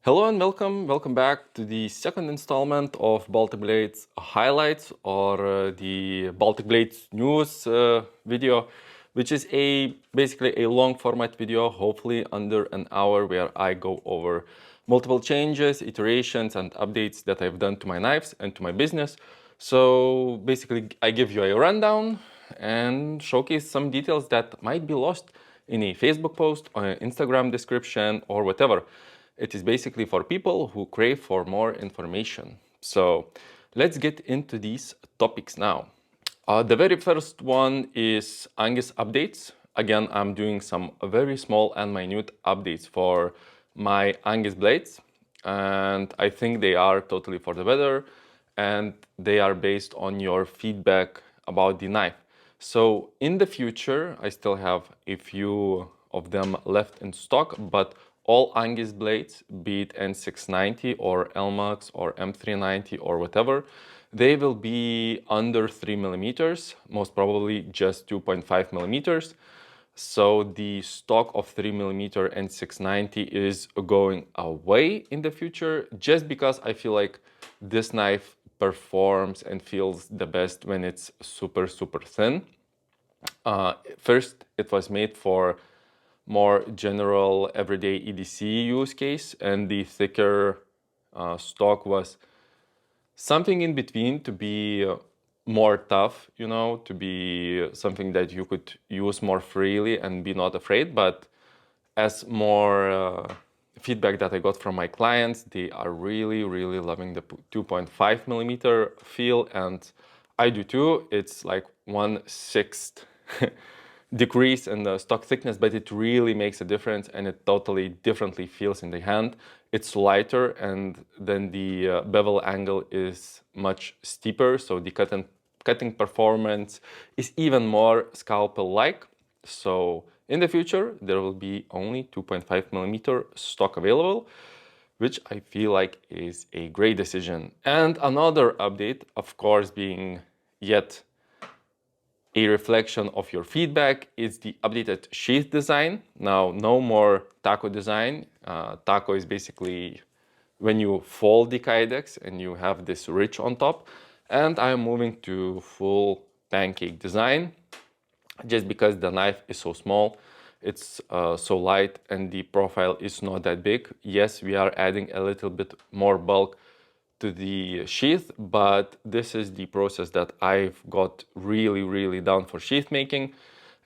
Hello and welcome back to the second installment of Baltic Blades highlights or the Baltic Blades news video, which is basically a long format video, hopefully under an hour, where I go over multiple changes, iterations and updates that I've done to my knives and to my business. So basically I give you a rundown and showcase some details that might be lost in a Facebook post or an Instagram description or whatever. It is basically for people who crave for more information. So let's get into these topics now. The very first one is Angis updates. Again, I'm doing some very small and minute updates for my Angis blades, and I think they are totally for the better, and they are based on your feedback about the knife. So in the future, I still have a few of them left in stock, but all Angis blades, be it N690 or LMAX or M390 or whatever, they will be under 3 millimeters, most probably just 2.5 millimeters. So the stock of 3 millimeter N690 is going away in the future, just because I feel like this knife performs and feels the best when it's super thin. First, it was made for more general everyday EDC use case, and the thicker stock was something in between to be more tough, to be something that you could use more freely and be not afraid. But as more feedback that I got from my clients, they are really loving the 2.5 millimeter feel, and I do too. It's like 1/6 decrease in the stock thickness, but it really makes a difference, and it totally differently feels in the hand. It's lighter, and then the bevel angle is much steeper, so the cutting performance is even more scalpel-like. So in the future, there will be only 2.5 millimeter stock available, which I feel like is a great decision. And another update, of course, being yet a reflection of your feedback, is the updated sheath design. Now, no more taco design. Taco is basically when you fold the kydex and you have this ridge on top. And I'm moving to full pancake design, just because the knife is so small, it's so light, and the profile is not that big. Yes, we are adding a little bit more bulk to the sheath, but this is the process that I've got really down for sheath making,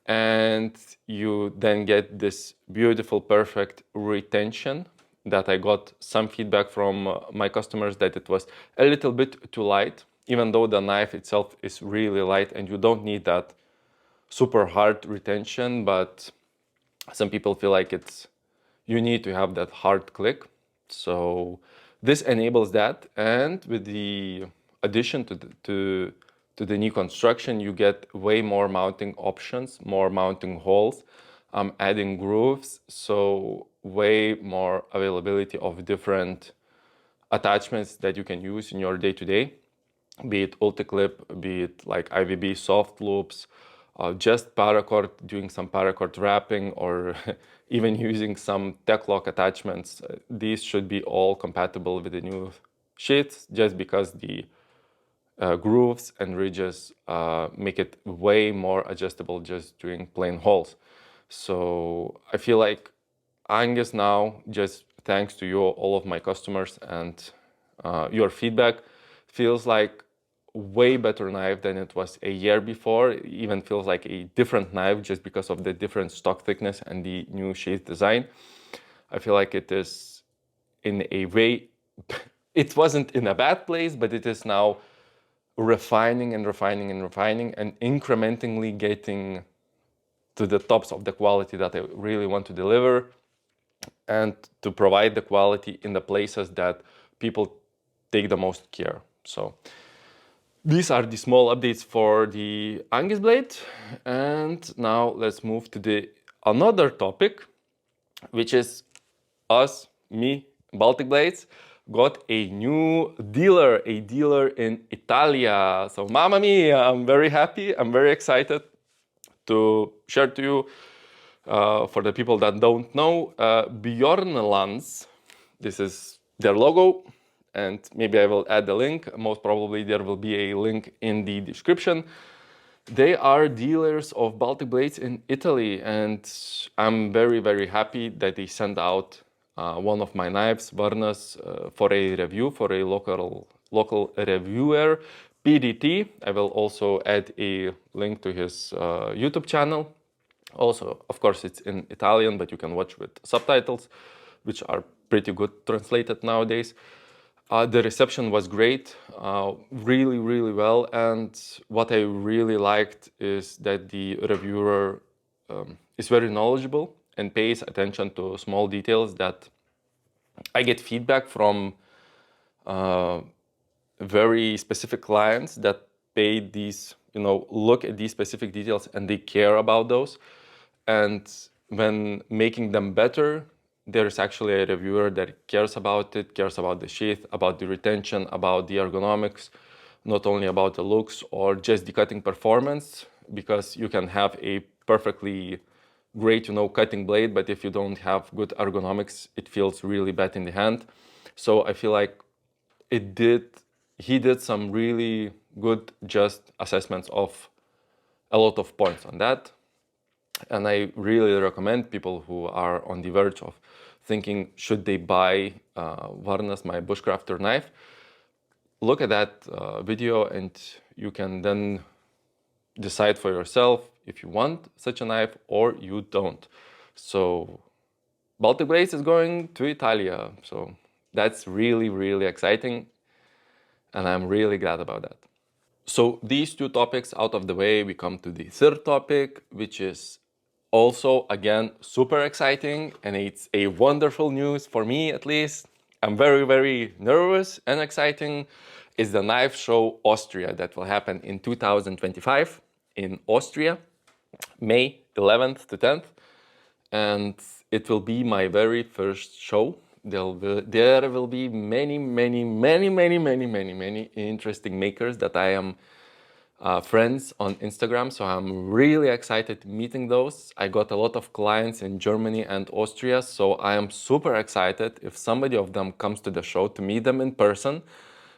and you then get this beautiful, perfect retention that I got some feedback from my customers that it was a little bit too light, even though the knife itself is really light and you don't need that super hard retention, but some people feel like you need to have that hard click. So this enables that, and with the addition to the new construction, you get way more mounting options, more mounting holes. I'm adding grooves, so way more availability of different attachments that you can use in your day-to-day, be it ulti-clip, be it like IVB soft loops, just paracord, doing some paracord wrapping, or even using some tech lock attachments. These should be all compatible with the new sheets, just because the grooves and ridges make it way more adjustable just doing plain holes. So I feel like Angis now, just thanks to you, all of my customers, and your feedback, feels like way better knife than it was a year before. It even feels like a different knife just because of the different stock thickness and the new sheath design. I feel like it is in a way, it wasn't in a bad place, but it is now refining and incrementally getting to the tops of the quality that I really want to deliver, and to provide the quality in the places that people take the most care. So these are the small updates for the Angis blade. And now let's move to another topic, which is me, Baltic Blades, got a new dealer, in Italia. So mamma mia, I'm very happy, I'm very excited to share to you, for the people that don't know, Bjorn Lands, This is their logo, and maybe I will add the link. Most probably there will be a link in the description. They are dealers of Baltic blades in Italy, and I'm very, very happy that they sent out one of my knives, Varnas, for a review, for a local reviewer, PDT. I will also add a link to his YouTube channel. Also, of course, it's in Italian, but you can watch with subtitles, which are pretty good translated nowadays. The reception was great, really, really well. And what I really liked is that the reviewer is very knowledgeable and pays attention to small details that I get feedback from very specific clients that pay these, look at these specific details and they care about those. And when making them better, there's actually a reviewer that cares about it, cares about the sheath, about the retention, about the ergonomics, not only about the looks or just the cutting performance, because you can have a perfectly great, cutting blade, but if you don't have good ergonomics, it feels really bad in the hand. So I feel like he did some really good, just assessments of a lot of points on that. And I really recommend people who are on the verge of thinking, should they buy Varnas, my bushcrafter knife? Look at that video and you can then decide for yourself if you want such a knife or you don't. So Baltic Blades is going to Italia. So that's really, really exciting. And I'm really glad about that. So these two topics out of the way, we come to the third topic, which is also, again, super exciting, and it's a wonderful news for me, at least. I'm very, very nervous and exciting. It's the Knifeshow Austria that will happen in 2025 in Austria, May 11th to 10th. And it will be my very first show. There will be many, many, many, many, many, many, many interesting makers that I am friends on Instagram, so I'm really excited meeting those. I got a lot of clients in Germany and Austria, so I am super excited if somebody of them comes to the show to meet them in person,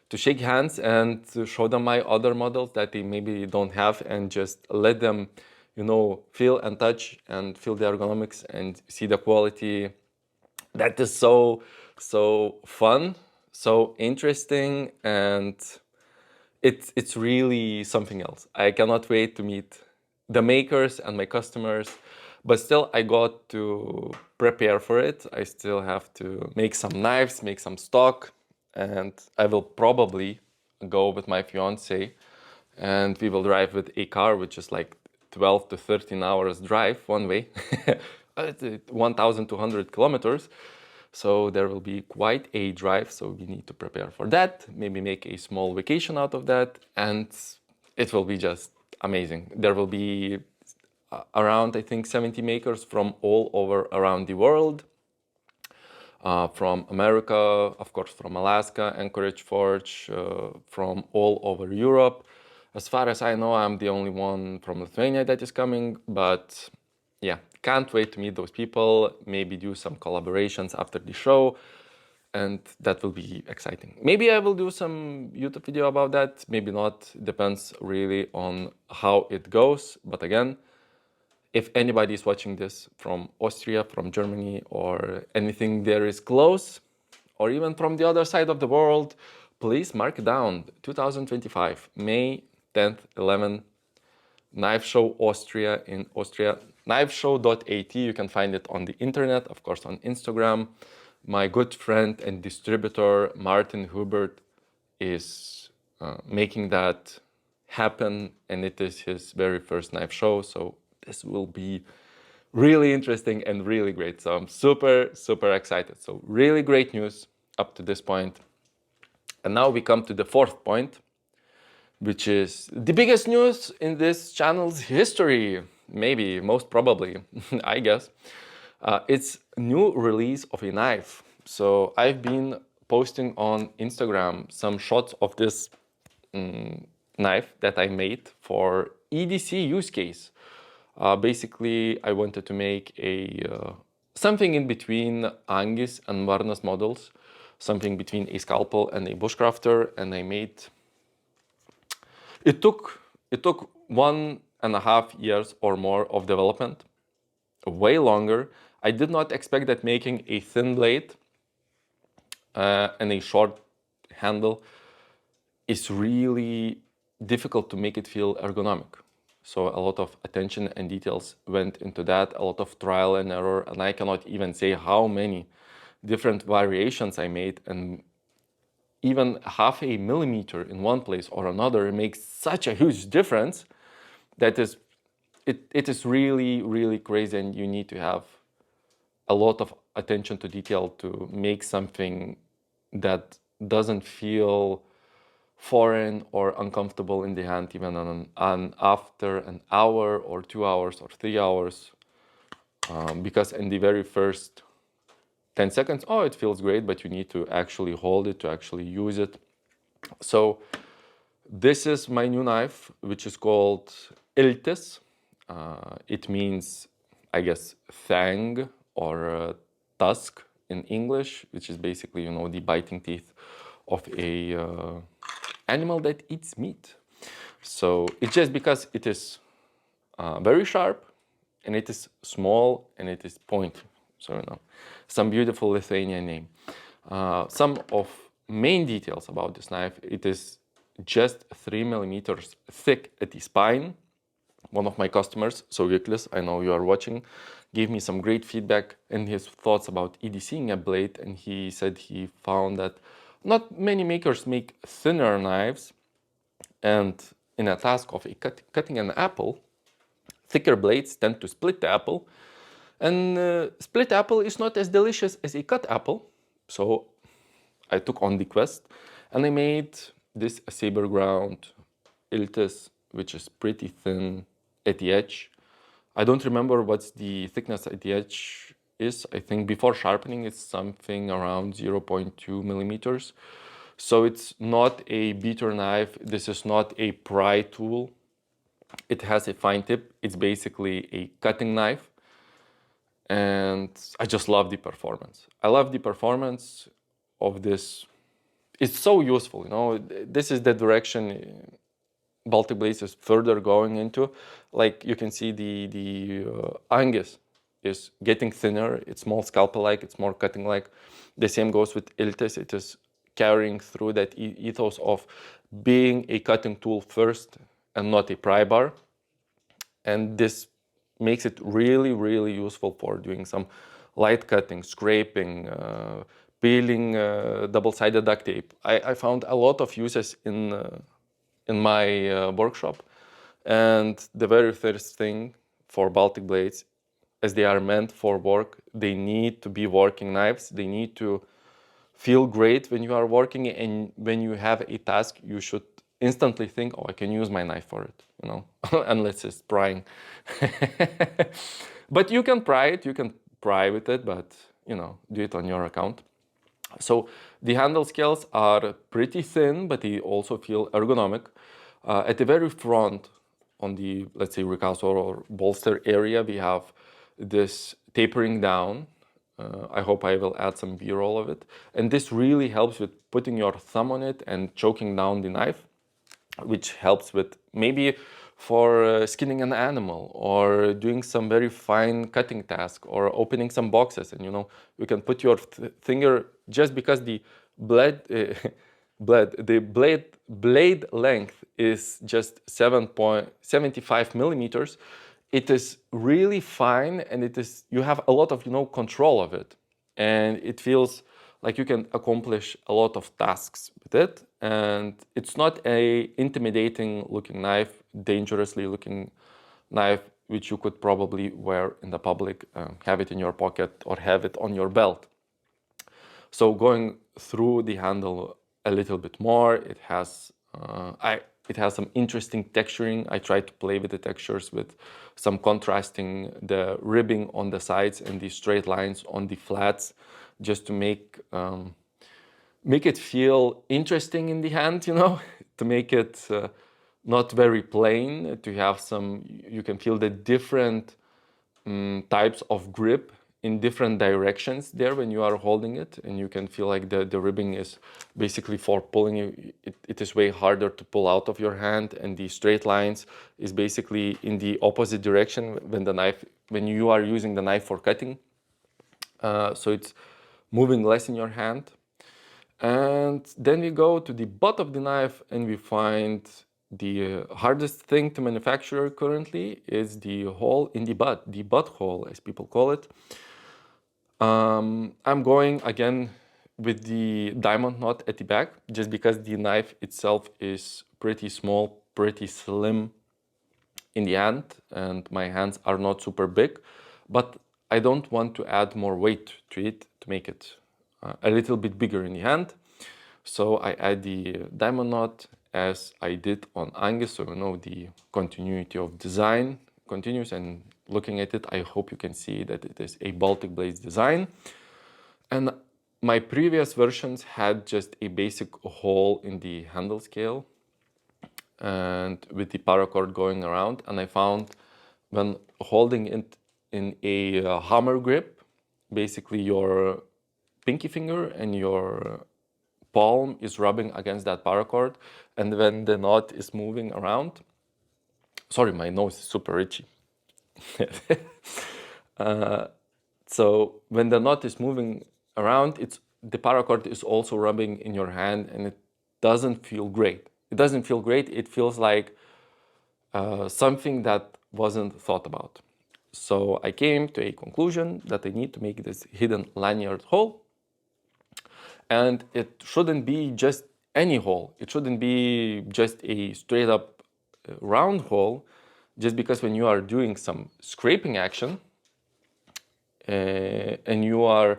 to shake hands and to show them my other models that they maybe don't have, and just let them, feel and touch and feel the ergonomics and see the quality. That is so fun, so interesting, and it's really something else. I cannot wait to meet the makers and my customers, but still I got to prepare for it. I still have to make some knives, make some stock, and I will probably go with my fiance and we will drive with a car, which is like 12 to 13 hours drive one way, 1,200 kilometers. So there will be quite a drive, so we need to prepare for that, maybe make a small vacation out of that, and it will be just amazing. There will be around, I think, 70 makers from all over around the world, from America, of course, from Alaska, Anchorage Forge, from all over Europe. As far as I know, I'm the only one from Lithuania that is coming, but yeah, can't wait to meet those people, maybe do some collaborations after the show, and that will be exciting. Maybe I will do some YouTube video about that, maybe not, depends really on how it goes. But again, if anybody is watching this from Austria, from Germany, or anything there is close, or even from the other side of the world, please mark it down, 2025, May 10th, 11th, Knifeshow Austria in Austria. Knifeshow.at, you can find it on the internet, of course on Instagram. My good friend and distributor Martin Hubert is making that happen, and it is his very first knife show, so this will be really interesting and really great. So I'm super excited. So really great news up to this point. And now we come to the fourth point, which is the biggest news in this channel's history. Maybe, most probably, I guess. It's new release of a knife. So I've been posting on Instagram some shots of this knife that I made for EDC use case. Basically, I wanted to make a something in between Angis and Varnas models. something between a scalpel and a bushcrafter, and I made. It took 1.5 years or more of development, way longer. I did not expect that making a thin blade and a short handle is really difficult to make it feel ergonomic. So a lot of attention and details went into that, a lot of trial and error, and I cannot even say how many different variations I made, and even 0.5 millimeter in one place or another makes such a huge difference that it is really, really crazy, and you need to have a lot of attention to detail to make something that doesn't feel foreign or uncomfortable in the hand, even after an hour or 2 hours or 3 hours, because in the very first 10 seconds, oh, it feels great, but you need to actually hold it, to actually use it. So this is my new knife, which is called Iltis. It means, I guess, fang or tusk in English, which is basically, the biting teeth of a animal that eats meat. So it's just because it is very sharp, and it is small, and it is pointy. So, some beautiful Lithuanian name. Some of main details about this knife: it is just 3 millimeters thick at the spine. One of my customers, so Iltis, I know you are watching, gave me some great feedback and his thoughts about EDCing a blade, and he said he found that not many makers make thinner knives, and in a task of cutting an apple, thicker blades tend to split the apple, and split apple is not as delicious as a cut apple. So I took on the quest, and I made this saber ground Iltis, which is pretty thin at the edge. I don't remember what's the thickness at the edge is. I think before sharpening it's something around 0.2 millimeters. So it's not a beater knife. This is not a pry tool. It has a fine tip. It's basically a cutting knife. And I just love the performance. I love the performance of this. It's so useful, This is the direction Baltic Blades is further going into. Like you can see the Angis is getting thinner. It's more scalpel-like, it's more cutting-like. The same goes with Iltis. It is carrying through that ethos of being a cutting tool first and not a pry bar. And this makes it really, really useful for doing some light cutting, scraping, peeling double-sided duct tape. I found a lot of uses in my workshop. And the very first thing for Baltic Blades, as they are meant for work, they need to be working knives. They need to feel great when you are working, and when you have a task, you should instantly think, oh, I can use my knife for it, unless it's prying. But you can pry it, you can pry with it, but, do it on your account. So the handle scales are pretty thin, but they also feel ergonomic. At the very front, on the, let's say, ricasso or bolster area, we have this tapering down. I hope I will add some B-roll of it. And this really helps with putting your thumb on it and choking down the knife, which helps with maybe for skinning an animal or doing some very fine cutting task or opening some boxes. And you can put your finger, just because the blade length is just 7.75 millimeters. It is really fine, and you have a lot of control of it, and it feels like you can accomplish a lot of tasks with it. And it's not a intimidating looking knife, dangerously looking knife, which you could probably wear in the public, have it in your pocket or have it on your belt. So going through the handle a little bit more, it has some interesting texturing. I try to play with the textures with some contrasting the ribbing on the sides and the straight lines on the flats, just to make it feel interesting in the hand, to make it not very plain, to have you can feel the different types of grip in different directions there when you are holding it, and you can feel like the ribbing is basically for pulling it is way harder to pull out of your hand, and the straight lines is basically in the opposite direction when you are using the knife for cutting. So it's moving less in your hand. And then we go to the butt of the knife and we find the hardest thing to manufacture currently is the hole in the butt, the butt hole as people call it. I'm going again with the diamond knot at the back just because the knife itself is pretty small, pretty slim in the hand, and my hands are not super big, but I don't want to add more weight to it to make it a little bit bigger in the hand. So I add the diamond knot as I did on Angis, so you know the continuity of design continues, and looking at it, I hope you can see that it is a Baltic blades design. And my previous versions had just a basic hole in the handle scale and with the paracord going around, and I found when holding it in a hammer grip, basically your pinky finger and your palm is rubbing against that paracord, and when the knot is moving around, sorry, my nose is super itchy. So when the knot is moving around, the paracord is also rubbing in your hand, and it doesn't feel great. It doesn't feel great. It feels like something that wasn't thought about. So I came to a conclusion that I need to make this hidden lanyard hole. And it shouldn't be just any hole. It shouldn't be just a straight up round hole, just because when you are doing some scraping action and you are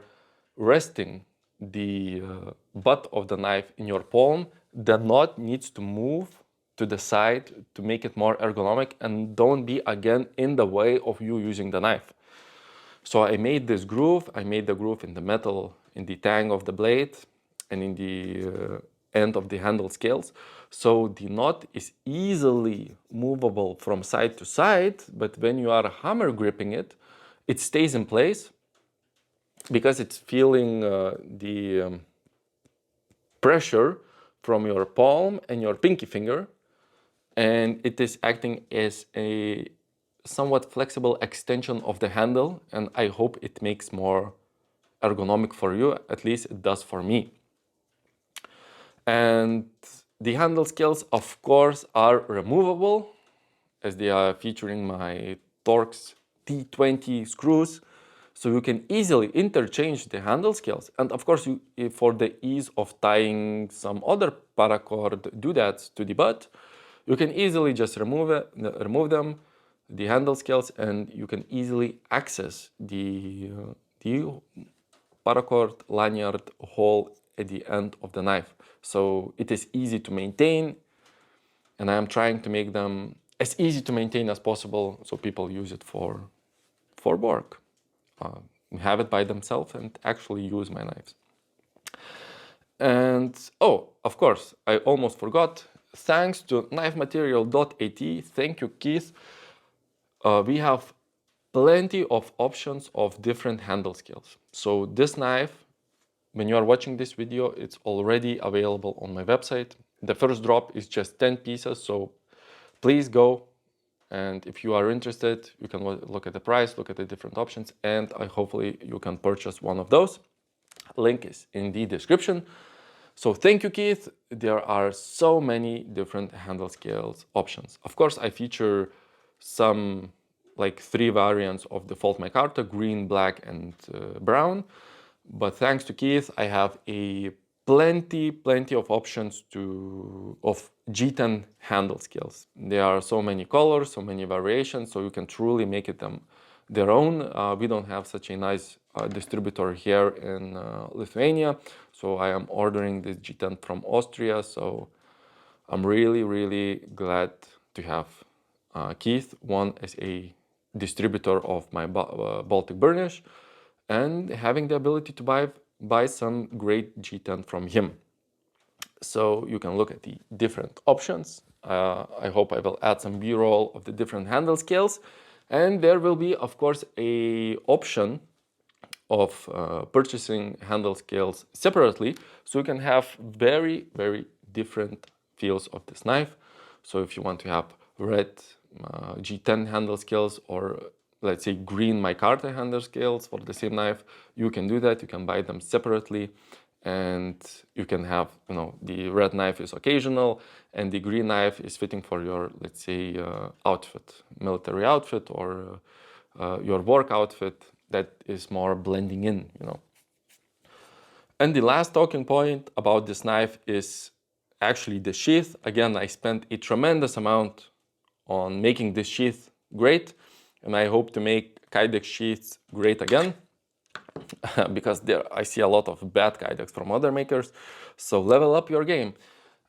resting the butt of the knife in your palm, the knot needs to move to the side to make it more ergonomic and don't be again in the way of you using the knife. So I made this groove. I made the groove in the metal, in the tang of the blade, and in the end of the handle scales. So the knot is easily movable from side to side, but when you are hammer gripping it, it stays in place because it's feeling the pressure from your palm and your pinky finger, and it is acting as a somewhat flexible extension of the handle, and I hope it makes more ergonomic for you. At least it does for me. And the handle scales, of course, are removable as they are featuring my Torx T20 screws. So you can easily interchange the handle scales. And of course, for the ease of tying some other paracord doodads to the butt, you can easily just remove them, the handle scales, and you can easily access the paracord lanyard hole at the end of the knife. So it is easy to maintain, and I am trying to make them as easy to maintain as possible so people use it for work, have it by themselves and actually use my knives. And oh, of course, I almost forgot, thanks to knifematerial.at, thank you Keith, we have plenty of options of different handle scales. So this knife, when you are watching this video, it's already available on my website. The first drop is just 10 pieces, so please go. And if you are interested, you can look at the price, look at the different options, and hopefully you can purchase one of those. Link is in the description. So thank you, Keith. There are so many different handle scales options. Of course, I feature some, like 3 variants of default micarta, green, black, and brown. But thanks to Keith, I have plenty of options of G10 handle scales. There are so many colors, so many variations, so you can truly make it their own. We don't have such a nice distributor here in Lithuania, so I am ordering this G10 from Austria. So I'm really glad to have Keith, one as a distributor of my Baltic burnish, and having the ability to buy some great G10 from him. So you can look at the different options. I hope I will add some B-roll of the different handle scales. And there will be, of course, a option of purchasing handle scales separately, so you can have very, very different feels of this knife. So if you want to have red G10 handle scales, or let's say green micarta handle scales for the same knife, you can do that. You can buy them separately, and you can have, you know, the red knife is occasional and the green knife is fitting for your, let's say, outfit, military outfit, or your work outfit that is more blending in, you know. And the last talking point about this knife is actually the sheath. Again, I spent a tremendous amount on making this sheath great, and I hope to make Kydex sheaths great again. Because there I see a lot of bad Kydex from other makers. So level up your game.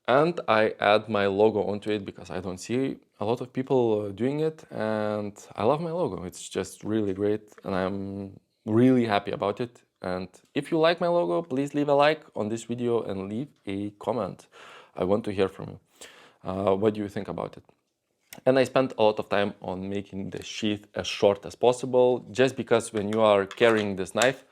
And I add my logo onto it because I don't see a lot of people doing it, and I love my logo. It's just really great, and I'm really happy about it. And if you like my logo, please leave a like on this video and leave a comment. I want to hear from you. What do you think about it? And I spent a lot of time on making the sheath as short as possible, just because when you are carrying this knife,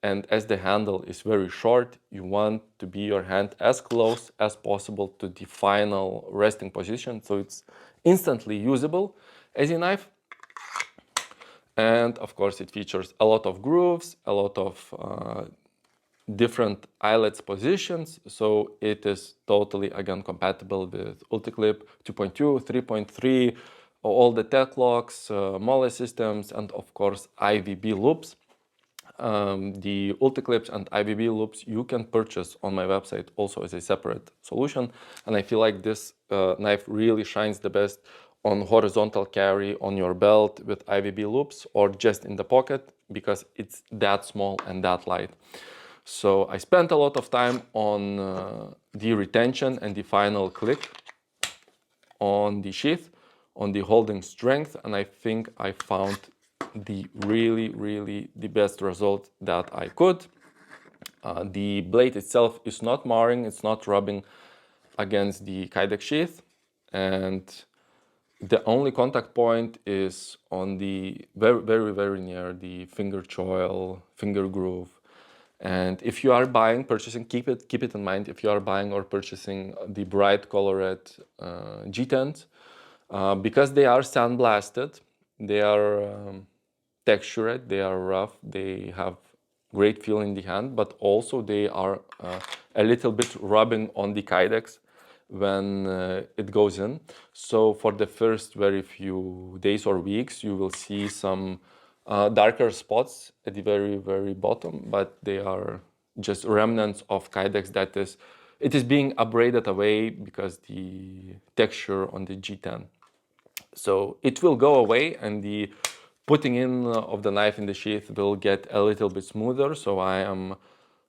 and as the handle is very short, you want to be your hand as close as possible to the final resting position, so it's instantly usable as a knife. And of course, it features a lot of grooves, a lot of different eyelets positions, so it is totally, again, compatible with UltiClip 2.2, 3.3, all the tech locks, MOLLE systems, and of course IVB loops. The UltiClips and IVB loops you can purchase on my website also as a separate solution, and I feel like this knife really shines the best on horizontal carry on your belt with IVB loops, or just in the pocket, because it's that small and that light. So I spent a lot of time on the retention and the final click on the sheath, on the holding strength, and I think I found the really the best result that I could. The blade itself is not marring, it's not rubbing against the Kydex sheath, and the only contact point is on the very near the finger choil, finger groove. And if you are purchasing, keep it in mind, if you are buying or purchasing the bright colored G10s, because they are sandblasted, they are textured, they are rough, they have great feel in the hand, but also they are a little bit rubbing on the Kydex when it goes in. So for the first very few days or weeks, you will see some darker spots at the very bottom, but they are just remnants of Kydex that it is being abraded away because the texture on the G10. So it will go away, and the putting in of the knife in the sheath will get a little bit smoother. So I am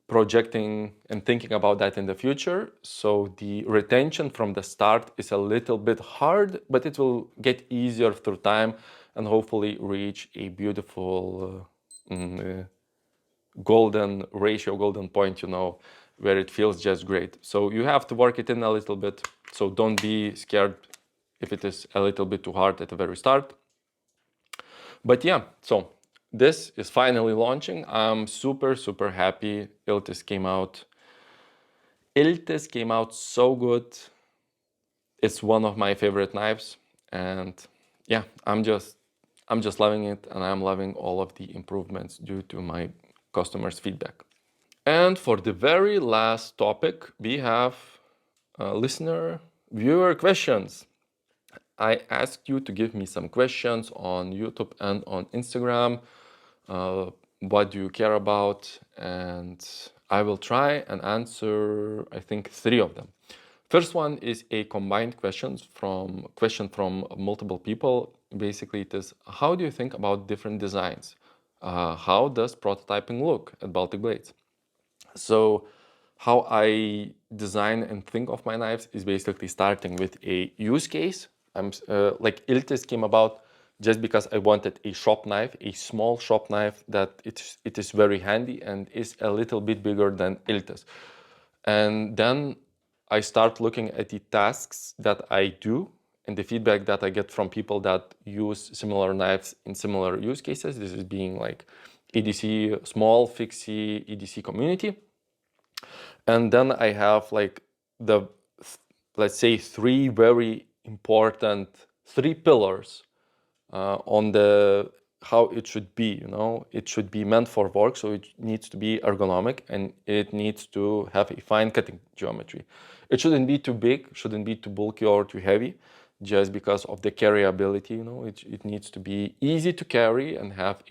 projecting and thinking about that in the future. So the retention from the start is a little bit hard, but it will get easier through time and hopefully reach a beautiful golden ratio, golden point, you know, where it feels just great. So you have to work it in a little bit. So don't be scared if it is a little bit too hard at the very start. But yeah, so this is finally launching. I'm super happy. Iltis came out so good. It's one of my favorite knives, and yeah, I'm just loving it, and I'm loving all of the improvements due to my customers' feedback. And for the very last topic, we have listener viewer questions. I asked you to give me some questions on YouTube and on Instagram. What do you care about? And I will try and answer, I think, 3 of them. First one is a combined question from multiple people. Basically, it is, how do you think about different designs? How does prototyping look at Baltic Blades? So how I design and think of my knives is basically starting with a use case. Like Iltis came about just because I wanted a shop knife, a small shop knife that it is very handy and is a little bit bigger than Iltis. And then I start looking at the tasks that I do and the feedback that I get from people that use similar knives in similar use cases. This is being like EDC, small fixie EDC community. And then I have like the, let's say, three very important, three pillars on the how it should be. It should be meant for work, so it needs to be ergonomic and it needs to have a fine cutting geometry. It shouldn't be too big, shouldn't be too bulky or too heavy, just because of the carryability. It needs to be easy to carry and have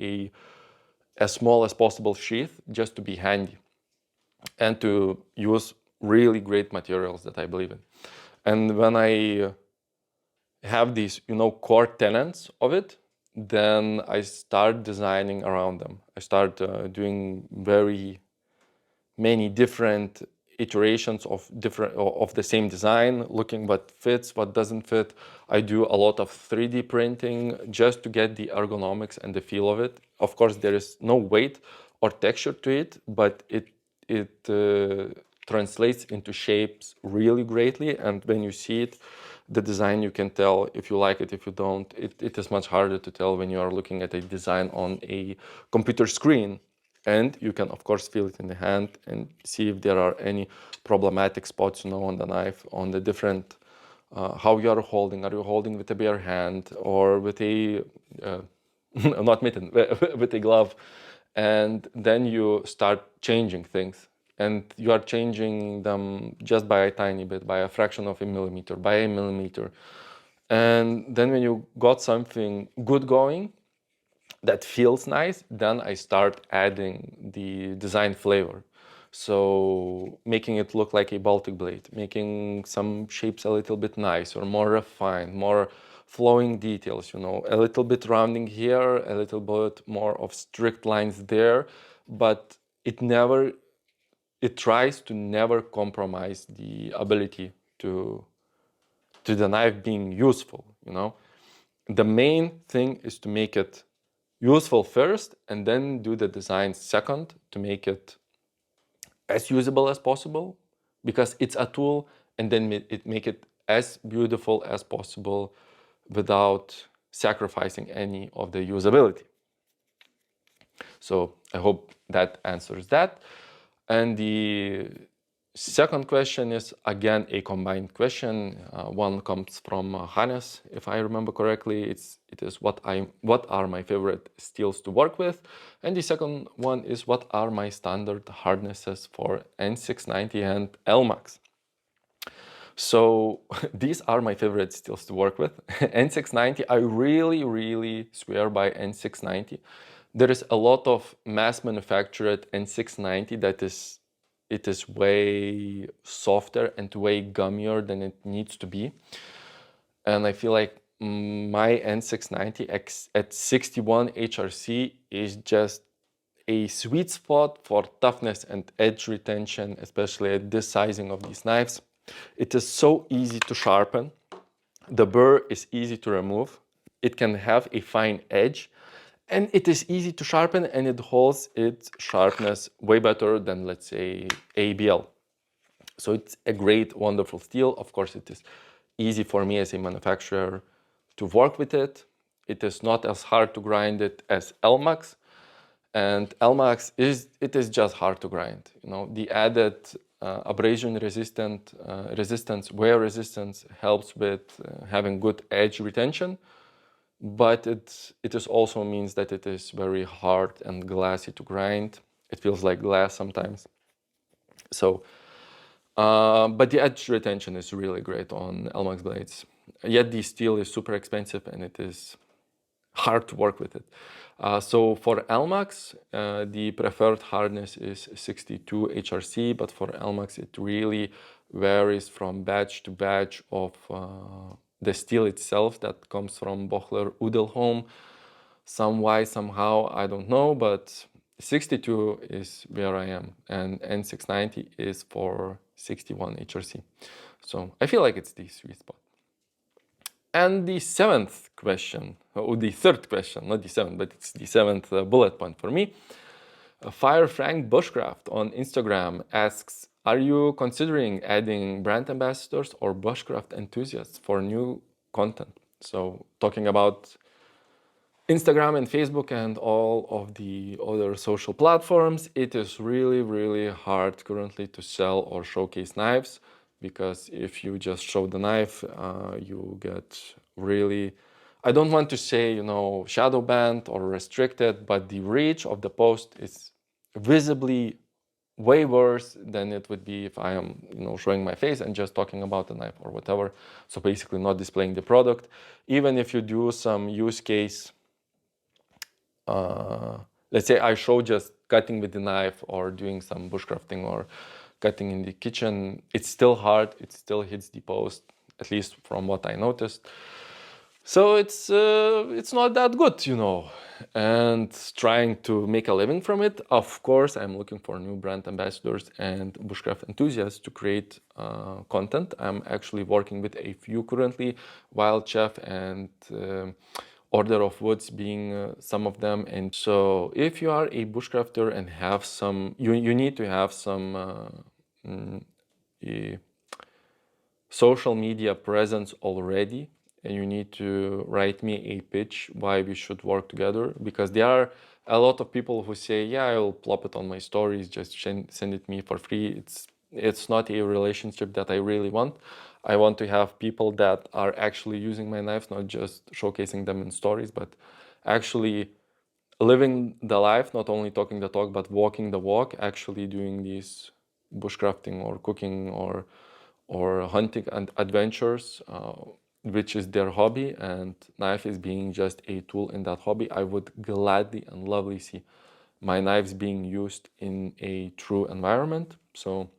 as small as possible sheath, just to be handy and to use really great materials that I believe in. And when I have these, core tenets of it, then I start designing around them. I start doing very many different iterations of the same design, looking what fits, what doesn't fit. I do a lot of 3D printing just to get the ergonomics and the feel of it. Of course, there is no weight or texture to it, but it translates into shapes really greatly. And when you see it, the design, you can tell if you like it, if you don't. It is much harder to tell when you are looking at a design on a computer screen. And you can, of course, feel it in the hand and see if there are any problematic spots, on the knife, on the different, how you are holding. Are you holding with a bare hand or with a, not mitten, with a glove? And then you start changing things. And you are changing them just by a tiny bit, by a fraction of a millimeter, by a millimeter. And then when you got something good going, that feels nice, then I start adding the design flavor. So making it look like a Baltic blade, making some shapes a little bit nicer, more refined, more flowing details, a little bit rounding here, a little bit more of strict lines there, but it tries to never compromise the ability to the knife being useful, The main thing is to make it useful first and then do the design second to make it as usable as possible, because it's a tool, and then make it as beautiful as possible without sacrificing any of the usability. So I hope that answers that. And the second question is again a combined question. One comes from Hannes, if I remember correctly. It is what are my favorite steels to work with, and the second one is what are my standard hardnesses for N690 and LMAX. So these are my favorite steels to work with. N690, I really swear by N690. There is a lot of mass manufactured N690 that it is way softer and way gummier than it needs to be. And I feel like my N690 at 61 HRC is just a sweet spot for toughness and edge retention, especially at this sizing of these knives. It is so easy to sharpen. The burr is easy to remove. It can have a fine edge. And it is easy to sharpen, and it holds its sharpness way better than, let's say, ABL. So it's a great, wonderful steel. Of course, it is easy for me as a manufacturer to work with it. It is not as hard to grind it as LMAX. And LMAX is just hard to grind. The added abrasion resistance, wear resistance helps with having good edge retention. But it is also means that it is very hard and glassy to grind. It feels like glass sometimes. So, but the edge retention is really great on LMAX blades. Yet the steel is super expensive and it is hard to work with it. So for LMAX, the preferred hardness is 62 HRC, but for LMAX it really varies from batch to batch of the steel itself that comes from Bochler Udelholm. Somehow, I don't know, but 62 is where I am, and N690 is for 61 HRC. So I feel like it's the sweet spot. And the seventh question, or the third question, not the seventh, but it's the seventh bullet point for me. Fire Frank Bushcraft on Instagram asks, are you considering adding brand ambassadors or bushcraft enthusiasts for new content? So talking about Instagram and Facebook and all of the other social platforms. It is really, really hard currently to sell or showcase knives, because if you just show the knife, you get really, I don't want to say, shadow banned or restricted, but the reach of the post is visibly way worse than it would be if I am, showing my face and just talking about the knife or whatever. So basically not displaying the product. Even if you do some use case, let's say I show just cutting with the knife or doing some bushcrafting or cutting in the kitchen, it's still hard. It still hits the post, at least from what I noticed. So it's not that good, and trying to make a living from it. Of course, I'm looking for new brand ambassadors and bushcraft enthusiasts to create content. I'm actually working with a few currently, Wild Chef and Order of Woods being some of them. And so if you are a bushcrafter and have some, you need to have some social media presence already, and you need to write me a pitch why we should work together, because there are a lot of people who say, yeah, I'll plop it on my stories, just send it me for free. It's not a relationship that I really want. I want to have people that are actually using my knives, not just showcasing them in stories, but actually living the life, not only talking the talk, but walking the walk, actually doing these bushcrafting or cooking or hunting and adventures, which is their hobby, and knife is being just a tool in that hobby. I would gladly and lovely see my knives being used in a true environment. So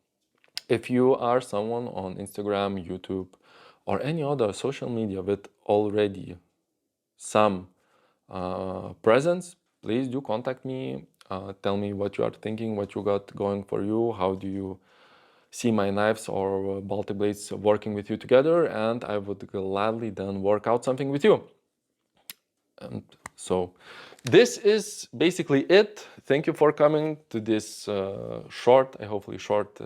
if you are someone on Instagram, YouTube, or any other social media with already some presence, please do contact me. Tell me what you are thinking, what you got going for you, how do you see my knives or Baltic blades working with you together, and I would gladly then work out something with you. And so this is basically it. Thank you for coming to this hopefully short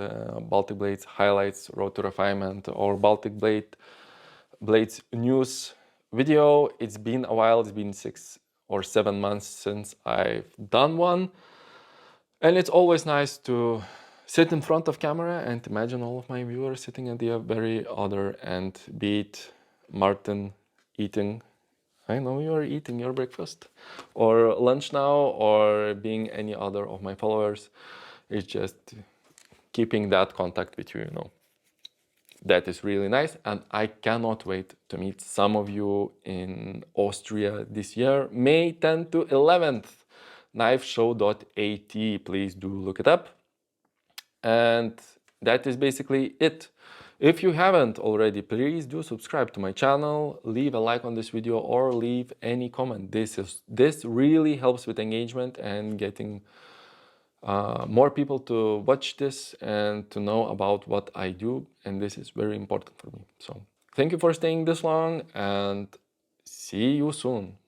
Baltic blades highlights, road to refinement, or Baltic blades news video. It's been a while. It's been 6 or 7 months since I've done one, and it's always nice to sit in front of camera and imagine all of my viewers sitting at the very other end, be it Martin eating, I know you're eating your breakfast, or lunch now, or being any other of my followers. It's just keeping that contact with you, That is really nice, and I cannot wait to meet some of you in Austria this year, May 10th to 11th. Knifeshow.at, please do look it up. And that is basically it. If you haven't already, please do subscribe to my channel, leave a like on this video, or leave any comment. This really helps with engagement and getting more people to watch this and to know about what I do, and this is very important for me. So thank you for staying this long, and see you soon.